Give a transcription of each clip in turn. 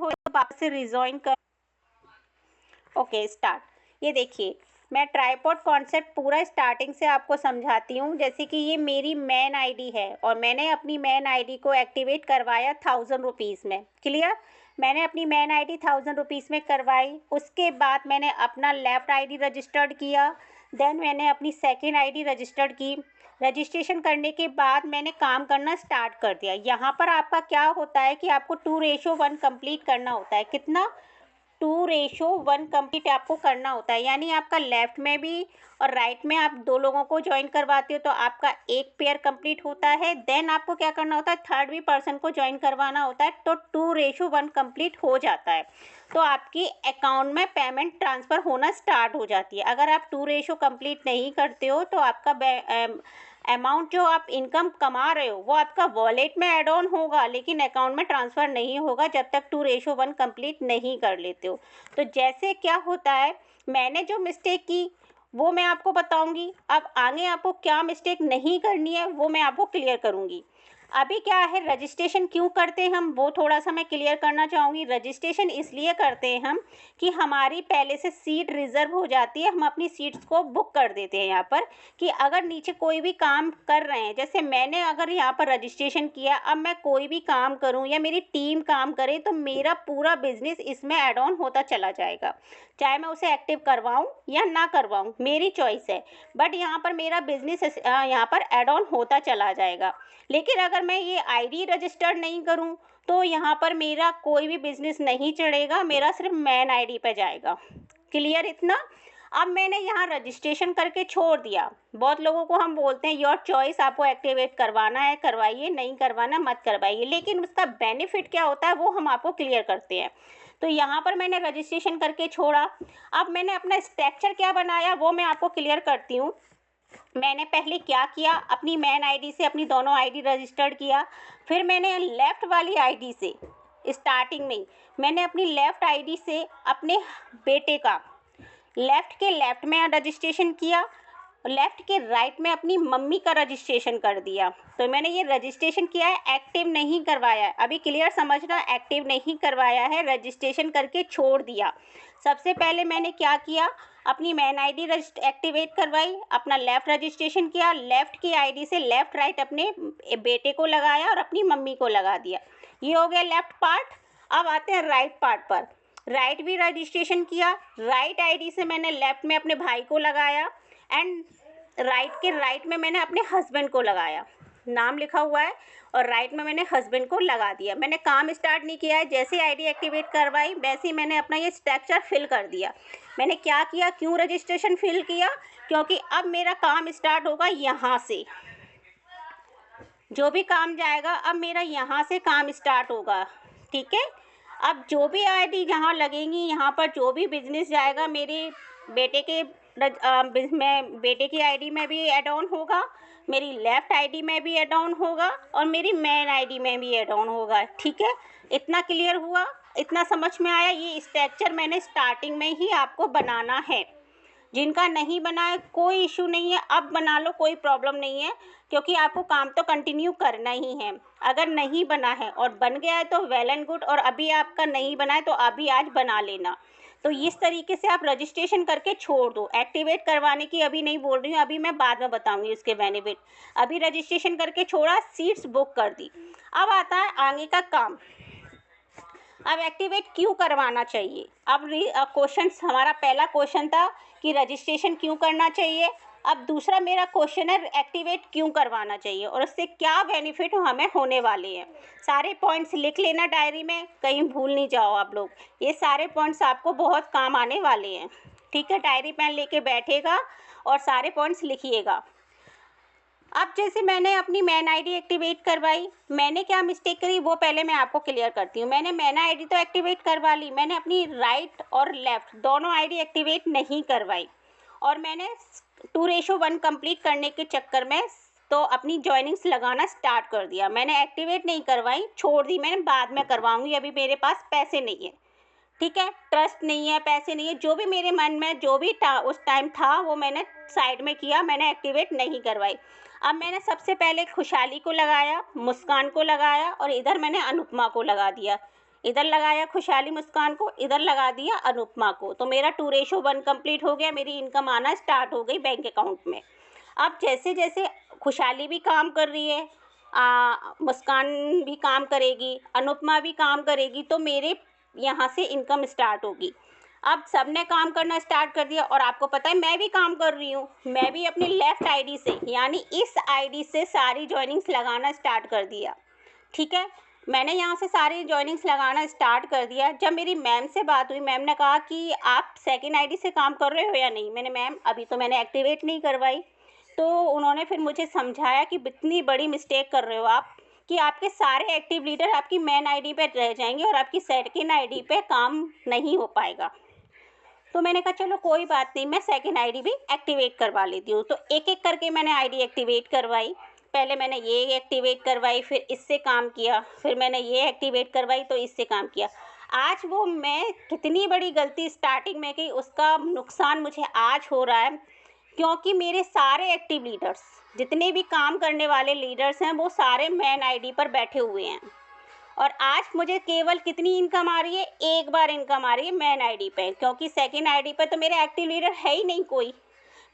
हो तो वापस से रिजॉइन कर। Okay start. ये देखिए मैं ट्राइपॉड कॉन्सेप्ट पूरा स्टार्टिंग से आपको समझाती हूँ। जैसे कि ये मेरी मेन आईडी है और मैंने अपनी मेन आईडी को एक्टिवेट करवाया 1000 रुपीज़ में। क्लियर? मैंने अपनी मेन आईडी 1000 रुपीज़ में करवाई। उसके बाद मैंने अपना लेफ़्ट आईडी रजिस्टर्ड किया। देन मैंने अपनी सेकेंड आईडी रजिस्टर्ड की। रजिस्ट्रेशन करने के बाद मैंने काम करना स्टार्ट कर दिया। यहाँ पर आपका क्या होता है कि आपको 2:1 कंप्लीट करना होता है। कितना? 2:1 कंप्लीट आपको करना होता है। यानी आपका लेफ्ट में भी और राइट में आप दो लोगों को ज्वाइन करवाते हो तो आपका एक पेयर कंप्लीट होता है। देन आपको क्या करना होता है, थर्ड भी पर्सन को ज्वाइन करवाना होता है तो 2:1 कंप्लीट हो जाता है। तो आपकी अकाउंट में पेमेंट ट्रांसफ़र होना स्टार्ट हो जाती है। अगर आप 2 कंप्लीट नहीं करते हो तो आपका अमाउंट जो आप इनकम कमा रहे हो वो आपका वॉलेट में ऐड ऑन होगा, लेकिन अकाउंट में ट्रांसफ़र नहीं होगा जब तक 2:1 कंप्लीट नहीं कर लेते हो। तो जैसे क्या होता है, मैंने जो मिस्टेक की वो मैं आपको बताऊंगी। अब आगे आपको क्या मिस्टेक नहीं करनी है वो मैं आपको क्लियर करूंगी। अभी क्या है, रजिस्ट्रेशन क्यों करते हैं हम वो थोड़ा सा मैं क्लियर करना चाहूँगी। रजिस्ट्रेशन इसलिए करते हैं हम कि हमारी पहले से सीट रिज़र्व हो जाती है। हम अपनी सीट्स को बुक कर देते हैं यहाँ पर कि अगर नीचे कोई भी काम कर रहे हैं, जैसे मैंने अगर यहाँ पर रजिस्ट्रेशन किया, अब मैं कोई भी काम करूँ या मेरी टीम काम करे तो मेरा पूरा बिजनेस इसमें ऐड ऑन होता चला जाएगा। चाहे मैं उसे एक्टिव करवाऊँ या ना करवाऊँ, मेरी चॉइस है, बट यहाँ पर मेरा बिजनेस यहाँ पर ऐड ऑन होता चला जाएगा। लेकिन अगर मैं ये आईडी रजिस्टर्ड नहीं करूं तो यहाँ पर मेरा कोई भी बिजनेस नहीं चढ़ेगा, मेरा सिर्फ मेन आईडी पे जाएगा। क्लियर इतना? अब मैंने यहाँ रजिस्ट्रेशन करके छोड़ दिया। बहुत लोगों को हम बोलते हैं योर चॉइस, आपको एक्टिवेट करवाना है करवाइए, नहीं करवाना मत करवाइए, लेकिन उसका बेनिफिट क्या होता है वो हम आपको क्लियर करते हैं। तो यहाँ पर मैंने रजिस्ट्रेशन करके छोड़ा। अब मैंने अपना स्ट्रक्चर क्या बनाया वो मैं आपको क्लियर करती हूँ। मैंने पहले क्या किया, अपनी मेन आईडी से अपनी दोनों आईडी रजिस्टर्ड किया। फिर मैंने लेफ़्ट वाली आईडी से स्टार्टिंग में मैंने अपनी लेफ़्ट आईडी से अपने बेटे का लेफ़्ट के लेफ़्ट में रजिस्ट्रेशन किया, लेफ़्ट के राइट में अपनी मम्मी का रजिस्ट्रेशन कर दिया। तो मैंने ये रजिस्ट्रेशन किया है, एक्टिव नहीं करवाया है। अभी क्लियर समझना, एक्टिव नहीं करवाया है, रजिस्ट्रेशन करके छोड़ दिया। सबसे पहले मैंने क्या किया, अपनी मेन आईडी एक्टिवेट करवाई, अपना लेफ़्ट रजिस्ट्रेशन किया, लेफ़्ट की आईडी से लेफ़्ट राइट अपने बेटे को लगाया और अपनी मम्मी को लगा दिया। ये हो गया लेफ़्ट पार्ट। अब आते हैं राइट पार्ट पर। राइट भी रजिस्ट्रेशन किया, राइट आईडी से मैंने लेफ़्ट में अपने भाई को लगाया एंड राइट के राइट में मैंने अपने हस्बैंड को लगाया, नाम लिखा हुआ है, और राइट में मैंने हस्बैंड को लगा दिया। मैंने काम स्टार्ट नहीं किया है, जैसे आईडी एक्टिवेट करवाई वैसे ही मैंने अपना ये स्ट्रक्चर फिल कर दिया। मैंने क्या किया, क्यों रजिस्ट्रेशन फिल किया, क्योंकि अब मेरा काम स्टार्ट होगा यहाँ से, जो भी काम जाएगा अब मेरा यहाँ से काम स्टार्ट होगा। ठीक है? अब जो भी आईडी यहाँ लगेंगी, यहाँ पर जो भी बिजनेस जाएगा मेरे बेटे के में बेटे की आईडी में भी ऐड ऑन होगा, मेरी लेफ़्ट आईडी में भी ऐड ऑन होगा और मेरी मेन आईडी में भी ऐड ऑन होगा। ठीक है? इतना क्लियर हुआ? इतना समझ में आया? ये स्ट्रक्चर मैंने स्टार्टिंग में ही आपको बनाना है। जिनका नहीं बना है कोई इशू नहीं है, अब बना लो, कोई प्रॉब्लम नहीं है, क्योंकि आपको काम तो कंटिन्यू करना ही है। अगर नहीं बना है और बन गया है तो वेल एंड गुड, और अभी आपका नहीं बना है तो अभी आज बना लेना। तो इस तरीके से आप रजिस्ट्रेशन करके छोड़ दो। एक्टिवेट करवाने की अभी नहीं बोल रही हूँ, अभी मैं बाद में बताऊँगी इसके बेनिफिट। अभी रजिस्ट्रेशन करके छोड़ा, सीट्स बुक कर दी। अब आता है आगे का काम। अब एक्टिवेट क्यों करवाना चाहिए। अब क्वेश्चन, हमारा पहला क्वेश्चन था कि रजिस्ट्रेशन क्यों करना चाहिए। अब दूसरा मेरा क्वेश्चन है एक्टिवेट क्यों करवाना चाहिए और उससे क्या बेनिफिट हमें होने वाले हैं। सारे पॉइंट्स लिख लेना डायरी में, कहीं भूल नहीं जाओ आप लोग। ये सारे पॉइंट्स आपको बहुत काम आने वाले हैं। ठीक है? डायरी पेन लेके बैठेगा और सारे पॉइंट्स लिखिएगा। अब जैसे मैंने अपनी मेन आईडी एक्टिवेट करवाई, मैंने क्या मिस्टेक करी वो पहले मैं आपको क्लियर करती हूँ। मैंने मेन आईडी तो एक्टिवेट करवा ली, मैंने अपनी राइट और लेफ़्ट दोनों आईडी एक्टिवेट नहीं करवाई और मैंने 2:1 कंप्लीट करने के चक्कर में तो अपनी जॉइनिंग्स लगाना स्टार्ट कर दिया। मैंने एक्टिवेट नहीं करवाई, छोड़ दी, मैंने बाद में करवाऊँगी, अभी मेरे पास पैसे नहीं है। ठीक है? ट्रस्ट नहीं है, पैसे नहीं है, जो भी मेरे मन में जो भी उस टाइम था वो मैंने साइड में किया, मैंने एक्टिवेट नहीं करवाई। अब मैंने सबसे पहले खुशहाली को लगाया, मुस्कान को लगाया और इधर मैंने अनुपमा को लगा दिया। इधर लगाया खुशहाली मुस्कान को, इधर लगा दिया अनुपमा को, तो मेरा 2:1 कंप्लीट हो गया, मेरी इनकम आना स्टार्ट हो गई बैंक अकाउंट में। अब जैसे जैसे खुशहाली भी काम कर रही है, मुस्कान भी काम करेगी, अनुपमा भी काम करेगी, तो मेरे यहाँ से इनकम स्टार्ट होगी। अब सबने काम करना स्टार्ट कर दिया और आपको पता है मैं भी काम कर रही हूँ। मैं भी अपनी लेफ़्ट आईडी से यानी इस आईडी से सारी जॉइनिंग्स लगाना स्टार्ट कर दिया। ठीक है, मैंने यहाँ से सारी जॉइनिंग्स लगाना स्टार्ट कर दिया। जब मेरी मैम से बात हुई, मैम ने कहा कि आप सेकेंड आईडी से काम कर रहे हो या नहीं। मैंने मैम अभी तो मैंने एक्टिवेट नहीं करवाई। तो उन्होंने फिर मुझे समझाया कि इतनी बड़ी मिस्टेक कर रहे हो आप कि आपके सारे एक्टिव लीडर आपकी मेन आईडी पे रह जाएंगे और आपकी सेकेंड आईडी पे काम नहीं हो पाएगा। तो मैंने कहा चलो कोई बात नहीं, मैं सेकेंड आईडी भी एक्टिवेट करवा लेती हूँ। तो एक एक करके मैंने आईडी एक्टिवेट करवाई। पहले मैंने ये एक्टिवेट करवाई, फिर इससे काम किया, फिर मैंने ये एक्टिवेट करवाई तो इससे काम किया। आज वो मैं कितनी बड़ी गलती स्टार्टिंग में की, उसका नुकसान मुझे आज हो रहा है, क्योंकि मेरे सारे एक्टिव लीडर्स, जितने भी काम करने वाले लीडर्स हैं, वो सारे मेन आईडी पर बैठे हुए हैं। और आज मुझे केवल कितनी इनकम आ रही है, एक बार इनकम आ रही है मेन आईडी पे, क्योंकि सेकंड आईडी पे तो मेरे एक्टिव लीडर है ही नहीं कोई।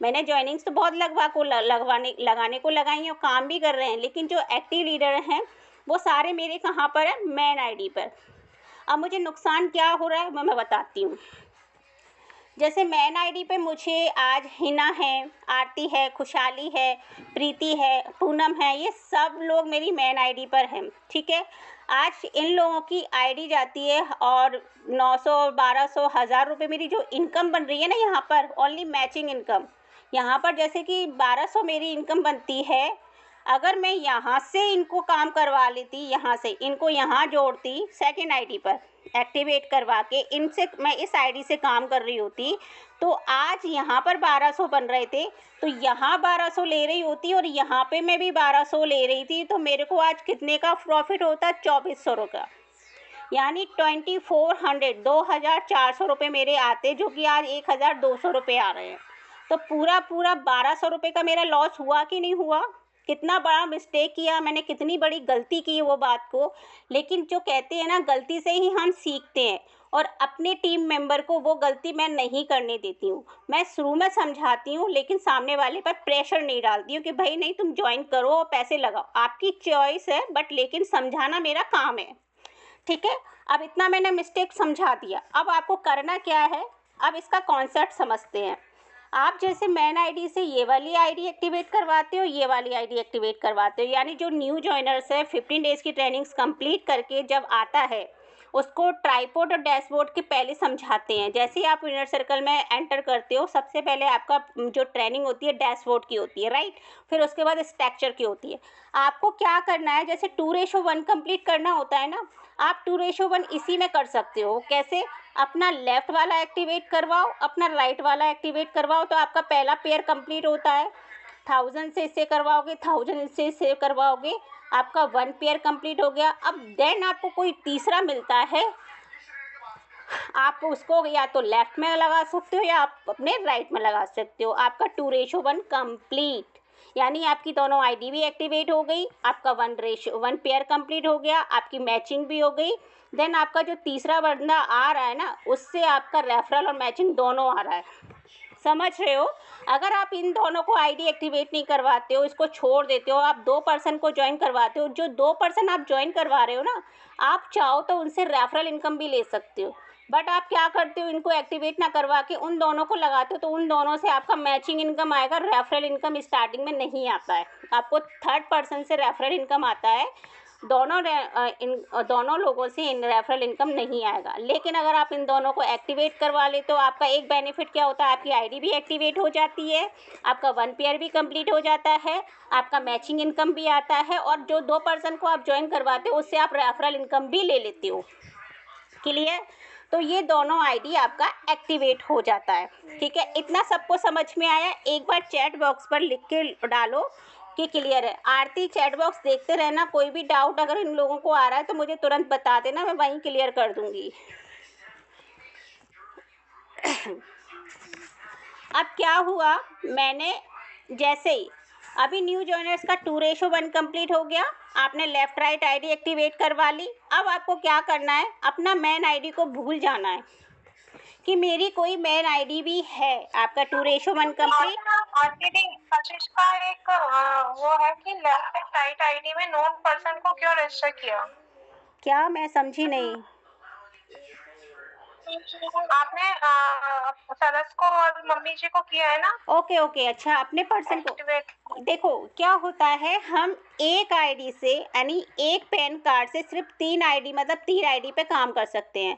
मैंने जॉइनिंग्स तो बहुत लगाने को लगाई हैं और काम भी कर रहे हैं, लेकिन जो एक्टिव लीडर हैं वो सारे मेरे कहाँ पर है, मेन आईडी पर। अब मुझे नुकसान क्या हो रहा है वो मैं बताती हूँ। जैसे मेन आईडी पे मुझे आज हिना है, आरती है, खुशहाली है, प्रीति है, पूनम है, ये सब लोग मेरी मेन आईडी पर हैं। ठीक है, आज इन लोगों की आईडी जाती है और 900, 1200, 1000 रुपये मेरी जो इनकम बन रही है ना यहाँ पर, ओनली मैचिंग इनकम, यहाँ पर जैसे कि 1200 मेरी इनकम बनती है। अगर मैं यहाँ से इनको काम करवा लेती, यहाँ से इनको यहाँ जोड़ती, सेकेंड आईडी पर एक्टिवेट करवा के इनसे मैं इस आईडी से काम कर रही होती, तो आज यहाँ पर 1200 बन रहे थे, तो यहाँ 1200 ले रही होती और यहाँ पे मैं भी 1200 ले रही थी, तो मेरे को आज कितने का प्रॉफिट होता, 2400 का, यानी 2400, 2400 रुपये मेरे आते, जो कि आज 1200 रुपये आ रहे हैं। तो पूरा 1200 रुपये का मेरा लॉस हुआ कि नहीं हुआ। कितना बड़ा मिस्टेक किया मैंने, कितनी बड़ी गलती की वो बात को। लेकिन जो कहते हैं ना, गलती से ही हम सीखते हैं, और अपने टीम मेंबर को वो गलती मैं नहीं करने देती हूँ। मैं शुरू में समझाती हूँ, लेकिन सामने वाले पर प्रेशर नहीं डालती हूँ कि भाई नहीं तुम ज्वाइन करो और पैसे लगाओ, आपकी चॉइस है, बट लेकिन समझाना मेरा काम है। ठीक है, अब इतना मैंने मिस्टेक समझा दिया। अब आपको करना क्या है, अब इसका कॉन्सेप्ट समझते हैं। आप जैसे मेन आईडी से ये वाली आईडी एक्टिवेट करवाते हो, ये वाली आईडी एक्टिवेट करवाते हो, यानी जो न्यू जॉइनर्स है 15 डेज़ की ट्रेनिंग्स कंप्लीट करके जब आता है, उसको ट्राइपॉड और डैशबोर्ड के पहले समझाते हैं। जैसे ही आप इनर सर्कल में एंटर करते हो, सबसे पहले आपका जो ट्रेनिंग होती है डैशबोर्ड की होती है, राइट। फिर उसके बाद स्ट्रक्चर की होती है। आपको क्या करना है, जैसे 2:1 कंप्लीट करना होता है ना, आप 2:1 इसी में कर सकते हो। कैसे, अपना लेफ़्ट वाला एक्टिवेट करवाओ, अपना राइट वाला एक्टिवेट करवाओ, तो आपका पहला पेयर कंप्लीट होता है। 1000 से इससे करवाओगे, 1000 से इससे करवाओगे, आपका 1 पेयर कंप्लीट हो गया। अब देन आपको कोई तीसरा मिलता है, आप उसको या तो लेफ़्ट में लगा सकते हो या आप अपने राइट में लगा सकते हो। आपका 2:1 कंप्लीट, यानी आपकी दोनों आईडी भी एक्टिवेट हो गई, आपका 1 पेयर कंप्लीट हो गया, आपकी मैचिंग भी हो गई। देन आपका जो तीसरा बंदा आ रहा है ना, उससे आपका रेफरल और मैचिंग दोनों आ रहा है। समझ रहे हो। अगर आप इन दोनों को आईडी एक्टिवेट नहीं करवाते हो, इसको छोड़ देते हो, आप 2 पर्सन को ज्वाइन करवाते हो, जो 2 पर्सन आप ज्वाइन करवा रहे हो ना, आप चाहो तो उनसे रेफरल इनकम भी ले सकते हो। बट आप क्या करते हो, इनको एक्टिवेट ना करवा के उन दोनों को लगाते हो, तो उन दोनों से आपका मैचिंग इनकम आएगा, रेफरल इनकम स्टार्टिंग में नहीं आता है। आपको थर्ड पर्सन से रेफरल इनकम आता है, दोनों लोगों से इन रेफरल इनकम नहीं आएगा। लेकिन अगर आप इन दोनों को एक्टिवेट करवा ले, तो आपका एक बेनिफिट क्या होता है, आपकी आईडी भी एक्टिवेट हो जाती है, आपका 1 पेयर भी कंप्लीट हो जाता है, आपका मैचिंग इनकम भी आता है, और जो 2 पर्सन को आप ज्वाइन करवाते हो उससे आप रेफरल इनकम भी ले लेते हो। क्लियर। तो ये दोनों आईडी आपका एक्टिवेट हो जाता है। ठीक है, इतना सबको समझ में आया। एक बार चैट बॉक्स पर लिख के डालो कि क्लियर है। आरती चैट बॉक्स देखते रहना, कोई भी डाउट अगर इन लोगों को आ रहा है तो मुझे तुरंत बता देना, मैं वहीं क्लियर कर दूंगी। अब क्या हुआ, मैंने जैसे ही अभी न्यू जॉइनर्स का 2:1 कंप्लीट हो गया, आपने लेफ्ट राइट आईडी एक्टिवेट करवा ली। अब आपको क्या करना है, अपना मेन आईडी को भूल जाना है कि मेरी कोई मेन आईडी भी है। आपका 2:1 कंप्लीट। दीदी कशिश का एक वो है कि लेफ्ट एंड राइट आईडी में नोन पर्सन को क्यों रजिस्टर किया? क्या, मैं समझी नहीं। आपने सरस को और मम्मी जी को किया है ना? ओके ओके, अच्छा, अपने पर्सन को। एक्टिवेट। देखो क्या होता है, हम एक आईडी से यानी एक पैन कार्ड से सिर्फ 3 आईडी मतलब 3 आईडी पे काम कर सकते हैं।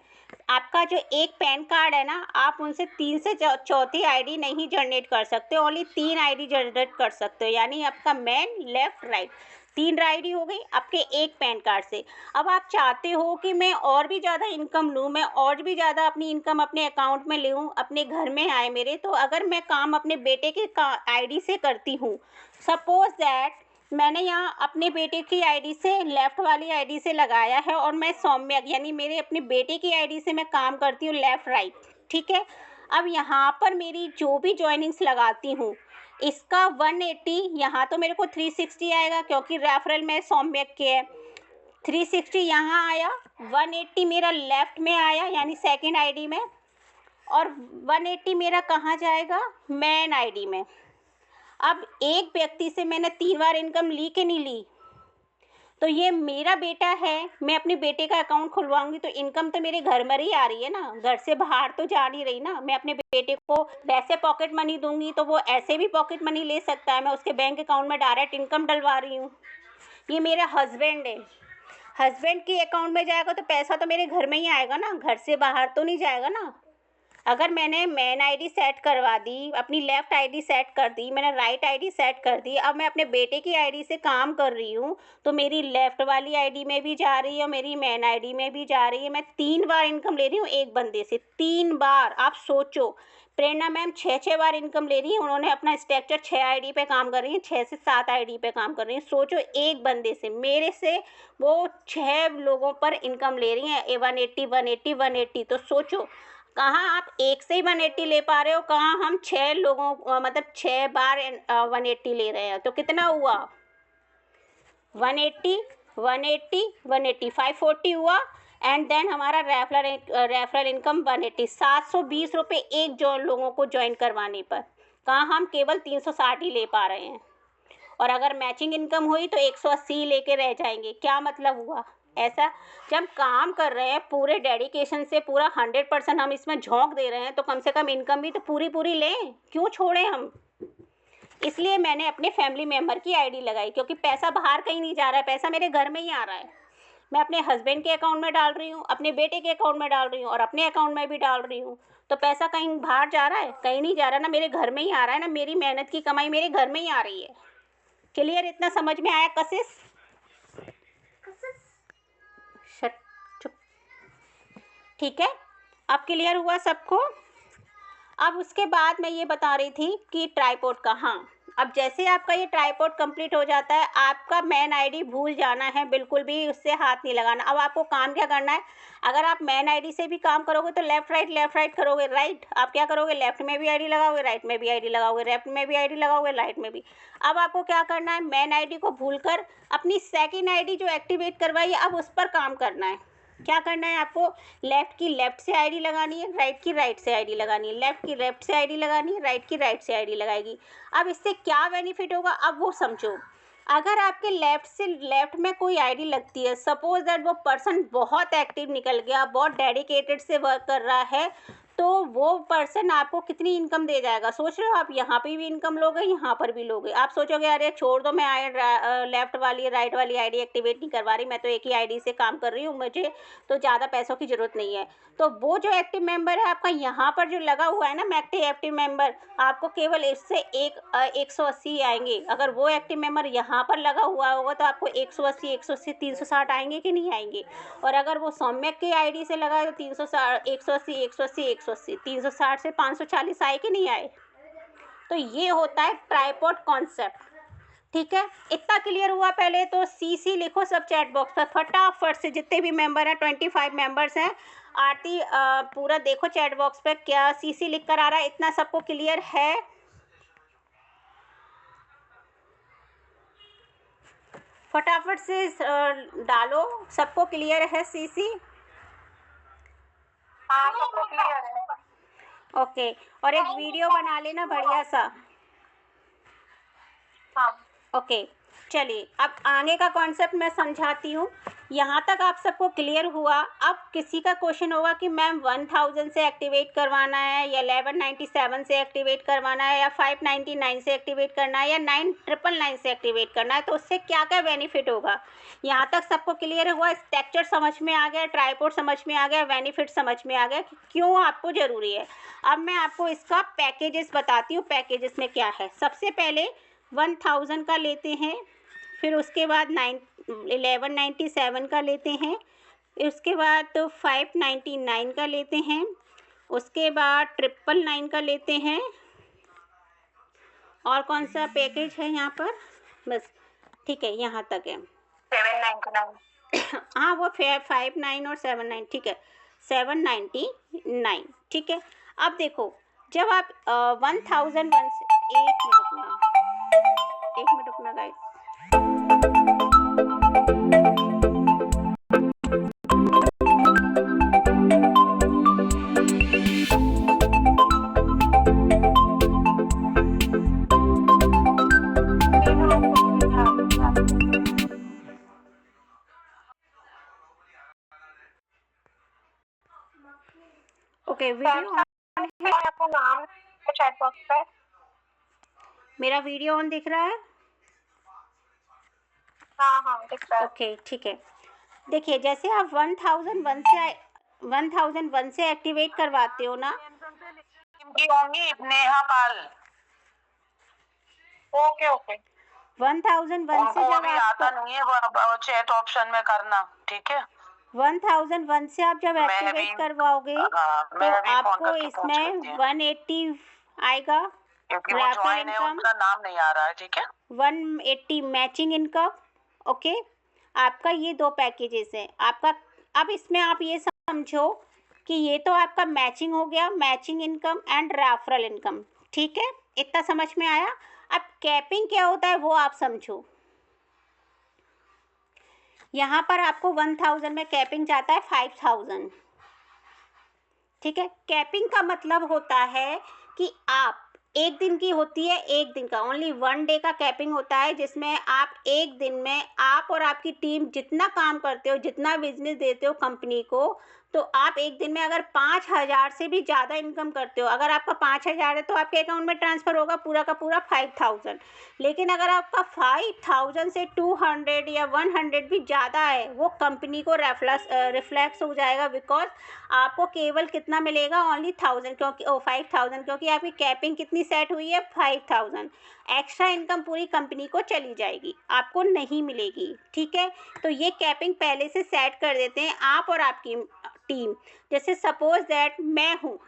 आपका जो एक पैन कार्ड है ना, आप उनसे 3 से चौथी आईडी नहीं जनरेट कर सकते, ओनली 3 आईडी जनरेट कर सकते हो। यानी आपका मेन लेफ्ट राइट 3 आईडी हो गई आपके एक पैन कार्ड से। अब आप चाहते हो कि मैं और भी ज़्यादा इनकम लूँ, मैं और भी ज़्यादा अपनी इनकम अपने अकाउंट में लूँ, अपने घर में आए मेरे, तो अगर मैं काम अपने बेटे के आईडी से करती हूँ, सपोज दैट मैंने यहाँ अपने बेटे की आईडी से लेफ़्ट वाली आईडी से लगाया है और मैं सौम्या यानी मेरे अपने बेटे की आईडी से मैं काम करती हूँ लेफ़्ट राइट, ठीक है। अब यहाँ पर मेरी जो भी जॉइनिंग्स लगाती हूँ, इसका 180, यहाँ तो मेरे को 360 आएगा क्योंकि रेफरल में सौम्या के है। 360 यहाँ आया, 180 मेरा लेफ़्ट में आया यानी सेकंड आईडी में, और 180 मेरा कहाँ जाएगा, मेन आईडी में। अब एक व्यक्ति से मैंने 3 बार इनकम ली कि नहीं ली, तो ये मेरा बेटा है, मैं अपने बेटे का अकाउंट खुलवाऊंगी तो इनकम तो मेरे घर में ही आ रही है ना, घर से बाहर तो जा नहीं रही ना। मैं अपने बेटे को वैसे पॉकेट मनी दूंगी तो वो ऐसे भी पॉकेट मनी ले सकता है, मैं उसके बैंक अकाउंट में डायरेक्ट इनकम डलवा रही हूँ। ये मेरा हस्बैंड है, हस्बैंड के अकाउंट में जाएगा तो पैसा तो मेरे घर में ही आएगा ना, घर से बाहर तो नहीं जाएगा ना। अगर मैंने मेन आईडी सेट करवा दी, अपनी लेफ़्ट आईडी सेट कर दी, मैंने राइट आईडी सेट कर दी, अब मैं अपने बेटे की आईडी से काम कर रही हूँ, तो मेरी लेफ़्ट वाली आईडी में भी जा रही है और मेरी मेन आईडी में भी जा रही है। मैं 3 बार इनकम ले रही हूँ एक बंदे से, 3 बार। आप सोचो, प्रेरणा मैम 6 बार इनकम ले रही हैं, उन्होंने अपना स्ट्रक्चर 6 आईडी पे काम कर रही हैं, 6 से 7 आईडी पे काम कर रही हैं। सोचो, एक बंदे से, मेरे से वो 6 लोगों पर इनकम ले रही हैं, 180 180 180। तो सोचो, कहाँ आप एक से ही 180 ले पा रहे हो, कहाँ हम 6 लोगों मतलब 6 बार 180 ले रहे हैं। तो कितना हुआ, 180 180 180 540 हुआ। एंड देन हमारा रेफरल इनकम 180, 720 रुपये एक जो लोगों को ज्वाइन करवाने पर, कहाँ हम केवल 360 ही ले पा रहे हैं। और अगर मैचिंग इनकम हुई तो 180 लेके रह जाएंगे। क्या मतलब हुआ, ऐसा जब काम कर रहे हैं पूरे डेडिकेशन से, पूरा 100% हम इसमें झोंक दे रहे हैं, तो कम से कम इनकम भी तो पूरी पूरी लें, क्यों छोड़ें हम। इसलिए मैंने अपने फैमिली मेम्बर की आईडी लगाई, क्योंकि पैसा बाहर कहीं नहीं जा रहा है, पैसा मेरे घर में ही आ रहा है। मैं अपने हस्बैंड के अकाउंट में डाल रही हूँ, अपने बेटे के अकाउंट में डाल रही हूँ और अपने अकाउंट में भी डाल रही हूँ। तो पैसा कहीं बाहर जा रहा है, कहीं नहीं जा रहा ना, मेरे घर में ही आ रहा है ना, मेरी मेहनत की कमाई मेरे घर में ही आ रही है। क्लियर, इतना समझ में आया कशिश? चुप, ठीक है, अब क्लियर हुआ सबको। अब उसके बाद मैं ये बता रही थी कि ट्राइपॉड का, हाँ, अब जैसे आपका ये ट्राइपॉड कंप्लीट हो जाता है, आपका मेन आईडी भूल जाना है, बिल्कुल भी उससे हाथ नहीं लगाना। अब आपको काम क्या करना है, अगर आप मेन आईडी से भी काम करोगे तो लेफ्ट राइट करोगे, राइट। आप क्या करोगे, लेफ्ट में भी आईडी लगाओगे, राइट में भी आईडी लगाओगे, लेफ्ट में भी आईडी लगाओगे, राइट में भी। अब आपको क्या करना है, मेन आईडी को भूलकर अपनी सेकेंड आईडी जो एक्टिवेट करवाई है, अब उस पर काम करना है। क्या करना है आपको, लेफ़्ट की लेफ़्ट से आईडी लगानी है, राइट की राइट से आईडी लगानी है, लेफ़्ट की लेफ़्ट से आईडी लगानी है, राइट की राइट से आईडी लगाएगी। अब इससे क्या बेनिफिट होगा, अब वो समझो। अगर आपके लेफ़्ट में कोई आईडी लगती है, सपोज दैट वो पर्सन बहुत एक्टिव निकल गया, बहुत डेडिकेटेड से वर्क कर रहा है, तो वो पर्सन आपको कितनी इनकम दे जाएगा। सोच रहे हो, आप यहाँ पे भी इनकम लोगे, यहाँ पर भी लोगे। आप सोचोगे अरे छोड़ दो, मैं लेफ्ट वाली राइट वाली आईडी एक्टिवेट नहीं करवा रही, मैं तो एक ही आईडी से काम कर रही हूँ, मुझे तो ज़्यादा पैसों की ज़रूरत नहीं है। तो वो जो एक्टिव मेंबर है आपका यहाँ पर जो लगा हुआ है ना, मैक्टिव एक्टिव मेंबर, आपको केवल इससे 180 आएंगे। अगर वो एक्टिव मेंबर यहाँ पर लगा हुआ होगा तो आपको 180 360 आएंगे कि नहीं आएंगे। और अगर वो सौम्यक की आईडी से लगा है तो 180 360 से 540 आए कि नहीं आए। तो ये होता है ट्राइपॉड कॉन्सेप्ट, ठीक है। इतना क्लियर हुआ। पहले तो CC लिखो सब चैट बॉक्स पर फटाफट से, जितने भी मेंबर हैं, 25 मेंबर्स हैं। आरती पूरा देखो चैट बॉक्स पे क्या CC लिख कर आ रहा है, इतना सबको क्लियर है। फटाफट से डालो। सबको क्लियर है सीसी? हाँ, सबको क्लियर है। ओके, और एक वीडियो बना लेना बढ़िया सा। हाँ। ओके, चलिए अब आगे का कॉन्सेप्ट मैं समझाती हूँ। यहाँ तक आप सबको क्लियर हुआ? अब किसी का क्वेश्चन होगा कि मैम 1000 से एक्टिवेट करवाना है या 1197 से एक्टिवेट करवाना है या 599 से एक्टिवेट करना है या 9999 से एक्टिवेट करना है, तो उससे क्या क्या बेनिफिट होगा? यहाँ तक सबको क्लियर हुआ? स्ट्रक्चर समझ में आ गया, ट्राइपॉड समझ में आ गया, बेनिफिट समझ में आ गया कि क्यों आपको ज़रूरी है। अब मैं आपको इसका पैकेजेस बताती हूँ, पैकेजेस में क्या है। सबसे पहले 1000 का लेते हैं, फिर उसके बाद 1197 का लेते हैं, उसके बाद तो 599 का लेते हैं, उसके बाद 999 का लेते हैं। और कौन सा पैकेज है यहाँ पर? बस ठीक है, यहाँ तक है। 799। हाँ, वो 59 और 79, ठीक है, 799, ठीक है। अब देखो, जब आप 1001 से एक मिनट रुकना गाइस। ओके, वीडियो आपको नाम चैट बॉक्स पे। मेरा वीडियो ऑन दिख रहा है? हाँ हाँ, दिख रहा है। ओके, ठीक है। देखिए, जैसे आप 1001 से एक्टिवेट करवाते हो ना। इनकी होंगी नेहा पाल। Okay okay. 1001 से जब आता नहीं है वो चैट ऑप्शन में करना, ठीक है। 1001 से आप जब एक्टिवेट करवाओगे तो आपको इसमें 180 आएगा, क्योंकि वो ज्वाइन है, उनका नाम नहीं आ रहा है, ठीक है। 180 मैचिंग इनकम। ओके, आपका ये 2 पैकेजेस हैं आपका। अब इसमें आप ये समझो कि ये तो आपका मैचिंग हो गया, matching income and referral income, ठीक है, इतना समझ में आया। अब कैपिंग क्या होता है वो आप समझो। यहाँ पर आपको 1000 में कैपिंग जाता है 5000, ठीक है। कैपिंग का मतलब होता है कि आप एक दिन की होती है, एक दिन का ओनली 1 डे का कैपिंग होता है, जिसमें आप एक दिन में आप और आपकी टीम जितना काम करते हो, जितना बिजनेस देते हो कंपनी को, तो आप एक दिन में अगर 5000 से भी ज़्यादा इनकम करते हो, अगर आपका 5000 है तो आपके अकाउंट में ट्रांसफ़र होगा पूरा का पूरा 5000। लेकिन अगर आपका 5000 से 200 या 100 भी ज़्यादा है, वो कंपनी को रिफ्लेक्स हो जाएगा, बिकॉज आपको केवल कितना मिलेगा? ओनली 1000, क्योंकि 5000, क्योंकि आपकी कैपिंग कितनी सेट हुई है? 5000। एक्स्ट्रा इनकम पूरी कंपनी को चली जाएगी, आपको नहीं मिलेगी, ठीक है। तो ये कैपिंग पहले से सेट कर देते हैं आप और आपकी टीम। जैसे सपोज दैट मैं हूँ,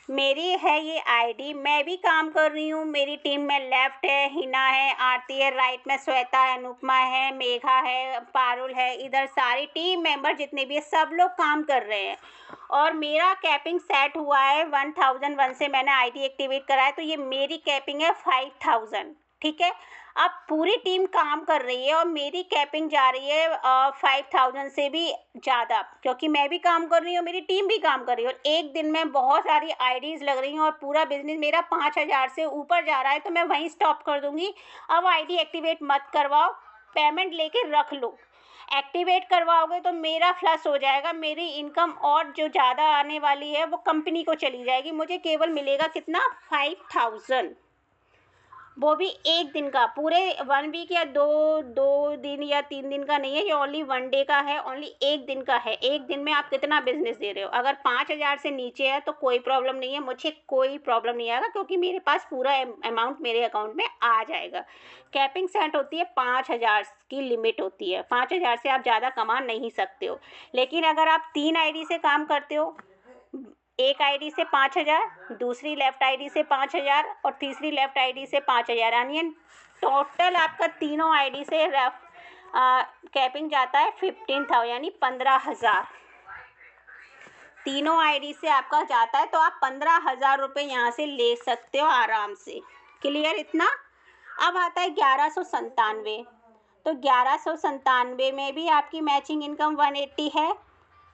मेरी है ये आईडी, मैं भी काम कर रही हूँ, मेरी टीम में लेफ्ट है हिना है, आरती है, राइट में श्वेता है, अनुपमा है, मेघा है, पारुल है, इधर सारी टीम मेंबर जितने भी है सब लोग काम कर रहे हैं। और मेरा कैपिंग सेट हुआ है 1001 से मैंने आईडी एक्टिवेट करा है, तो ये मेरी कैपिंग है 5000, ठीक है। अब पूरी टीम काम कर रही है और मेरी कैपिंग जा रही है 5000 से भी ज़्यादा, क्योंकि मैं भी काम कर रही हूँ, मेरी टीम भी काम कर रही है, और एक दिन में बहुत सारी आईडीज़ लग रही हैं और पूरा बिजनेस मेरा 5000 से ऊपर जा रहा है, तो मैं वहीं स्टॉप कर दूँगी। अब आईडी एक्टिवेट मत करवाओ, पेमेंट लेके रख लो। एक्टिवेट करवाओगे तो मेरा फ्लश हो जाएगा, मेरी इनकम और जो ज़्यादा आने वाली है वो कंपनी को चली जाएगी, मुझे केवल मिलेगा कितना? 5000, वो भी एक दिन का, पूरे 1 वीक या दो दिन या 3 दिन का नहीं है, ये ओनली 1 डे का है, ओनली एक दिन का है। एक दिन में आप कितना बिजनेस दे रहे हो? अगर 5000 से नीचे है तो कोई प्रॉब्लम नहीं है, मुझे कोई प्रॉब्लम नहीं आएगा, क्योंकि मेरे पास पूरा अमाउंट मेरे अकाउंट में आ जाएगा। कैपिंग सेट होती है 5000 की लिमिट होती है, 5000 से आप ज़्यादा कमा नहीं सकते हो। लेकिन अगर आप 3 आईडी से काम करते हो, एक आईडी से 5000, दूसरी लेफ्ट आईडी से 5000 और तीसरी लेफ्ट आईडी से 5000, यानी टोटल आपका तीनों आईडी से कैपिंग जाता है 15000, यानी 15000। तीनों आईडी से आपका जाता है, तो आप 15000 रुपये यहाँ से ले सकते हो आराम से। क्लियर इतना? अब आता है 1197। तो 1197 में भी आपकी मैचिंग इनकम 180 है,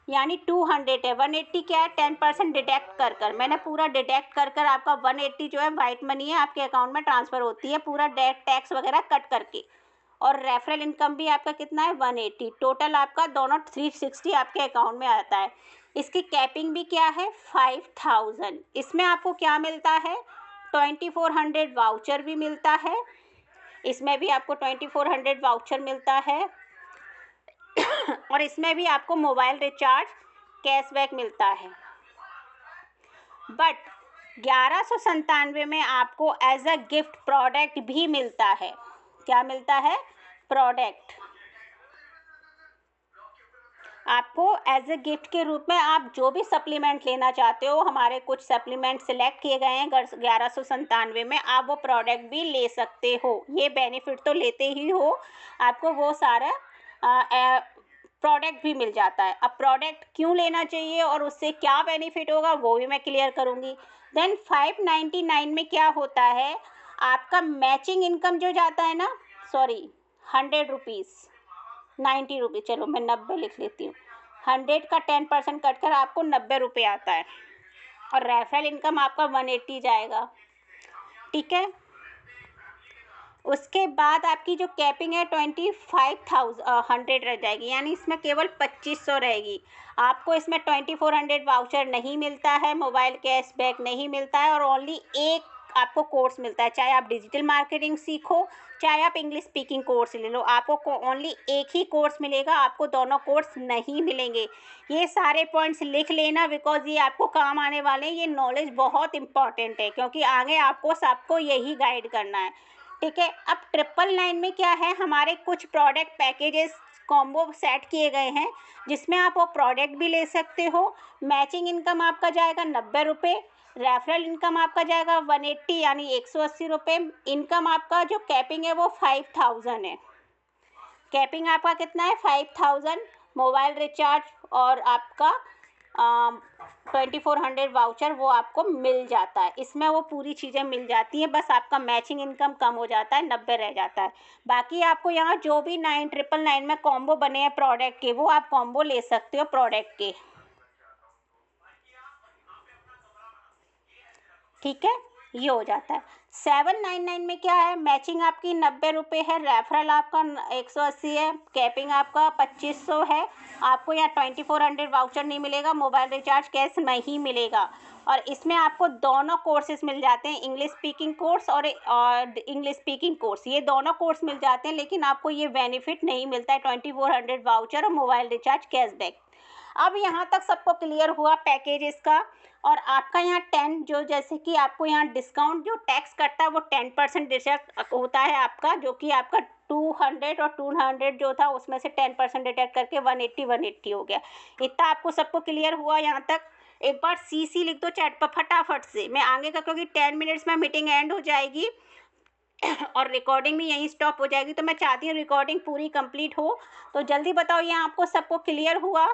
यानी 200 है। 180 क्या है, 10% डिडक्ट कर मैंने पूरा डिडक्ट कर आपका 180 जो है वाइट मनी है आपके अकाउंट में ट्रांसफ़र होती है, पूरा टैक्स वगैरह कट करके। और रेफरल इनकम भी आपका कितना है, 180। टोटल आपका दोनों 360 आपके अकाउंट में आता है। इसकी कैपिंग भी क्या है, 5000। इसमें आपको क्या मिलता है, 2400 वाउचर भी मिलता है। इसमें भी आपको 2400 वाउचर मिलता है और इसमें भी आपको मोबाइल रिचार्ज कैशबैक मिलता है। बट 1197 में आपको एज अ गिफ्ट प्रोडक्ट भी मिलता है। क्या मिलता है, प्रोडक्ट। आपको एज ए गिफ्ट के रूप में आप जो भी सप्लीमेंट लेना चाहते हो, हमारे कुछ सप्लीमेंट सिलेक्ट किए गए हैं 1197 में, आप वो प्रोडक्ट भी ले सकते हो। ये बेनिफिट तो लेते ही हो, आपको वो सारा प्रोडक्ट भी मिल जाता है। अब प्रोडक्ट क्यों लेना चाहिए और उससे क्या बेनिफिट होगा वो भी मैं क्लियर करूँगी। देन 599 में क्या होता है, आपका मैचिंग इनकम जो जाता है ना, 100 रुपीज़, 90 रुपये, चलो मैं 90 लिख लेती हूँ। 100 का 10% कट कर आपको 90 रुपये आता है और रेफरल इनकम आपका 180 जाएगा, ठीक है। उसके बाद आपकी जो कैपिंग है 25,100 रह जाएगी, यानी इसमें केवल 2500 रहेगी। आपको इसमें 2400 वाउचर नहीं मिलता है, मोबाइल कैशबैक नहीं मिलता है और ओनली एक आपको कोर्स मिलता है। चाहे आप डिजिटल मार्केटिंग सीखो, चाहे आप इंग्लिश स्पीकिंग कोर्स ले लो, आपको ओनली एक ही कोर्स मिलेगा, आपको दोनों कोर्स नहीं मिलेंगे। ये सारे पॉइंट्स लिख लेना, बिकॉज ये आपको काम आने वाले हैं। ये नॉलेज बहुत इंपॉर्टेंट है क्योंकि आगे आपको सबको यही गाइड करना है, ठीक है। अब 999 में क्या है, हमारे कुछ प्रोडक्ट पैकेजेस कॉम्बो सेट किए गए हैं जिसमें आप वो प्रोडक्ट भी ले सकते हो। मैचिंग इनकम आपका जाएगा 90 रुपये, रेफरल इनकम आपका जाएगा 180 यानी 180 रुपये। इनकम आपका जो कैपिंग है वो 5000 है। कैपिंग आपका कितना है, 5000। मोबाइल रिचार्ज और आपका 2400 वाउचर वो आपको मिल जाता है। इसमें वो पूरी चीज़ें मिल जाती हैं, बस आपका मैचिंग इनकम कम हो जाता है, 90 रह जाता है। बाकी आपको यहाँ जो भी 999 में कॉम्बो बने हैं प्रोडक्ट के, वो आप कॉम्बो ले सकते हो प्रोडक्ट के, ठीक है। ये हो जाता है। 799 में क्या है, मैचिंग आपकी 90 रुपये है, रेफरल आपका 180 है, कैपिंग आपका 2500 है। आपको यहाँ 2400 वाउचर नहीं मिलेगा, मोबाइल रिचार्ज कैश नहीं मिलेगा। और इसमें आपको दोनों कोर्सेज मिल जाते हैं, इंग्लिश स्पीकिंग कोर्स और इंग्लिश स्पीकिंग कोर्स, ये दोनों कोर्स मिल जाते हैं। लेकिन आपको ये बेनिफिट नहीं मिलता है 2400 वाउचर और मोबाइल रिचार्ज कैशबैक। अब यहाँ तक सबको क्लियर हुआ पैकेजेस का। और आपका यहाँ 10 जो, जैसे कि आपको यहाँ डिस्काउंट जो टैक्स कटता है वो 10% डिडक्ट होता है आपका, जो कि आपका 200 और 200 जो था उसमें से 10% डिडक्ट करके 180 हो गया। इतना आपको सबको क्लियर हुआ यहाँ तक। एक बार CC लिख दो चैट पर फटाफट से, मैं आगे का, क्योंकि 10 मिनट्स में मीटिंग एंड हो जाएगी और रिकॉर्डिंग भी यहीं स्टॉप हो जाएगी। तो मैं चाहती हूँ रिकॉर्डिंग पूरी कंप्लीट हो, तो जल्दी बताओ ये आपको सबको क्लियर हुआ,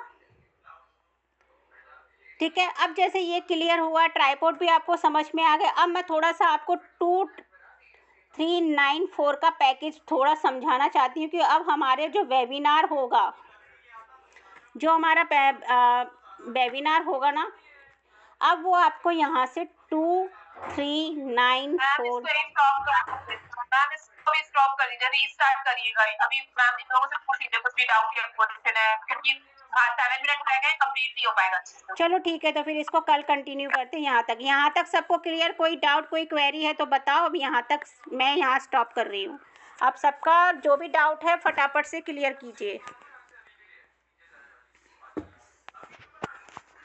ठीक है। अब जैसे ये क्लियर हुआ, ट्राइपॉड भी आपको समझ में आ गया। अब मैं थोड़ा सा आपको 2394 का पैकेज थोड़ा समझाना चाहती हूँ कि अब हमारे जो वेबिनार होगा, जो हमारा वेबिनार होगा ना, अब वो आपको यहाँ से 2394 मैम इसको भी स्टॉप कर लीजिए, रीस्टार्ट करिएगा। अभी मैम इन लोगों से पूछ लीजिए कुछ भी डाउट या क्वेश्चन है, क्योंकि 7 मिनट रह गए, कंप्लीट नहीं हो पाएगा। चलो ठीक है, तो फिर इसको कल कंटिन्यू करते हैं। यहाँ तक सबको क्लियर, कोई डाउट कोई क्वेरी है तो बताओ। अब यहाँ तक मैं यहाँ स्टॉप कर रही हूँ। अब सबका जो भी डाउट है फटाफट से क्लियर कीजिए।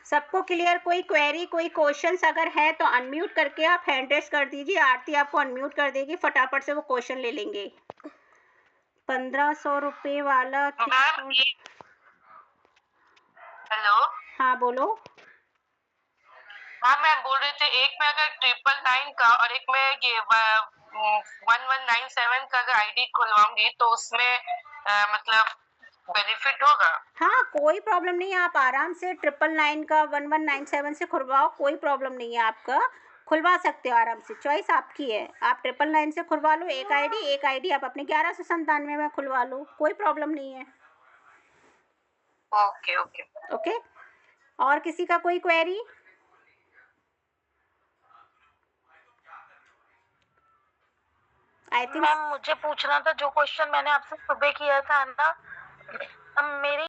सबको क्लियर, कोई क्वेरी कोई क्वेश्चंस अगर है तो अनम्यूट करके आप हैंड रेस कर दीजिए। आरती आपको अनम्यूट कर देगी, फटाफट से वो क्वेश्चन ले लेंगे। 1500 रुपये वाला। हेलो, हाँ बोलो। हाँ मैं बोल रही थी, एक में अगर 999 का और एक में ये 1197 का अगर आईडी खुलवाऊंगी तो उसमें मतलब बेनिफिट होगा? हाँ कोई प्रॉब्लम नहीं है, आप आराम से 999 का 1197 से खुलवाओ, कोई प्रॉब्लम नहीं है आपका, खुलवा सकते हो आराम से, चॉइस आपकी है। आप 999 से खुलवा लो एक आईडी आप अपने 1197 में खुलवा लो, कोई प्रॉब्लम नहीं है। ओके ओके ओके, और किसी का कोई क्वेरी? आई थिंक मैम मुझे पूछना था, जो क्वेश्चन मैंने आपसे सुबह किया था ना, मेरी